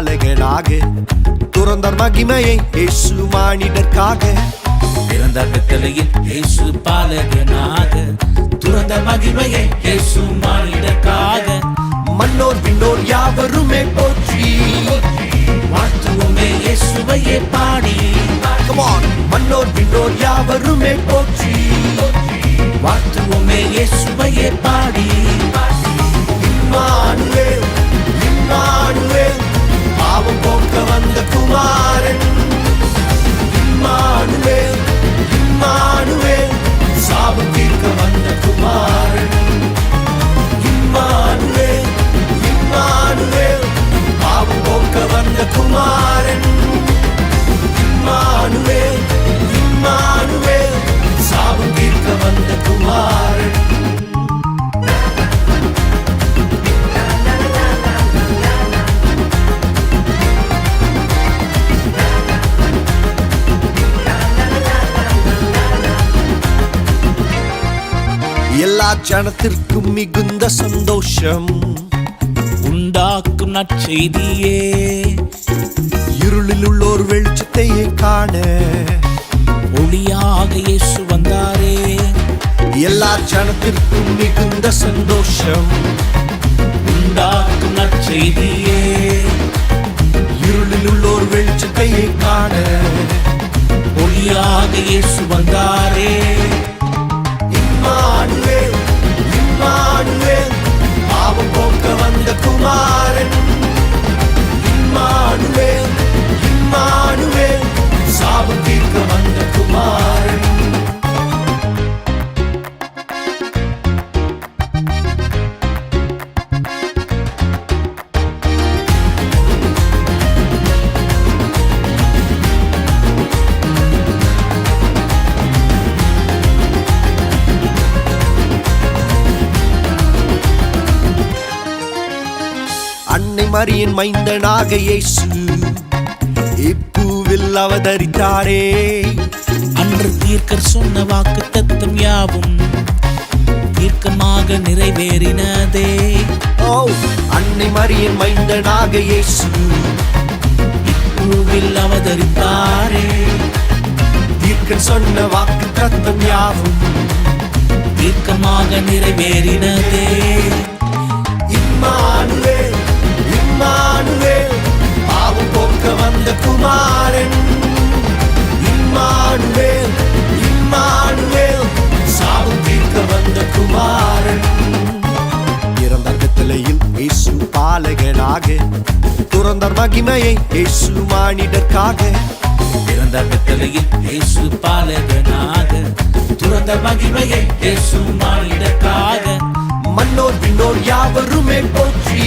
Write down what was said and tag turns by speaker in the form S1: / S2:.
S1: பாலகனாக துறந்தார் மகிமையை இயேசு மானிடர்க்காக.
S2: பிறந்தார் பெத்தேலில் இயேசு பாலகனாக துறந்த மகிமையை இயேசு மானிடர்க்காக.
S1: மன்னோர் விண்ணோர் யாவருமே போற்றி
S2: வாழ்த்துவோமே இயேசுவையே பாடி.
S1: Come on. மன்னோர் விண்ணோர் யாவருமே போற்றி
S2: வாழ்த்துவோமே இயேசுவையே பாடி.
S1: இம்மானுவேல் இம்மானுவேல் பாவம் போக்க வந்த குமாரன். இம்மானுவேல் இம்மானுவேல் சாபம் தீர்க்க வந்த குமாரன். இம்மானுவேல் இம்மானுவேல் பாவம் போக்க வந்த குமாரன். இம்மானுவேல் இம்மானுவேல் சாபம் தீர்க்க வந்த குமாரன். எல்லா ஜனத்திற்கும் மிகுந்த சந்தோஷம்
S2: உண்டாக்கும் நற்செய்தியே.
S1: இருளில் உள்ளோர் வெளிச்சத்தையே காண
S2: ஒளியாக இயேசு வந்தாரே.
S1: எல்லா ஜனத்திற்கும் மிகுந்த சந்தோஷம்
S2: உண்டாக்கும் நற்செய்தியே.
S1: இருளில் உள்ளோர் வெளிச்சத்தையே காண
S2: ஒளியாக இயேசு வந்தாரே.
S1: இம்மானுவேல் இம்மானுவேல் பாவம் போக்க வந்த குமாரன். இம்மானுவேல் இம்மானுவேல் சாபம் தீர்க்க வந்த குமாரன். அன்னை மரியின் மைந்தனாக இயேசு இப்பூவில் அவதரித்தாரே.
S2: அன்று தீர்க்கர் சொன்ன வாக்கு தத்தம் யாவும் தீர்க்கமாக நிறைவேறினதே.
S1: ஓ அன்னை மரியின் மைந்தனாக இயேசு
S2: இப்பூவில் அவதரித்தாரே.
S1: தீர்க்கன் சொன்ன வாக்கு தத்தம் யாவும்
S2: தீர்க்கமாக நிறைவேறினதே.
S1: இம்மானுவேல் இம்மானுவேல் பாவம் போக்க வந்த குமாரன். இம்மானுவேல் இம்மானுவேல் சாபம் தீர்க்க வந்த குமாரன். பிறந்தார் பெத்தேலில் இயேசு பாலகனாக துறந்தார் மகிமையை இயேசு மானிடர்க்காக.
S2: பிறந்தார் பெத்தேலில் இயேசு பாலகனாக துறந்த மகிமையை இயேசு மானிடர்க்காக.
S1: மன்னோர் விண்ணோர் யாவருமே போற்றி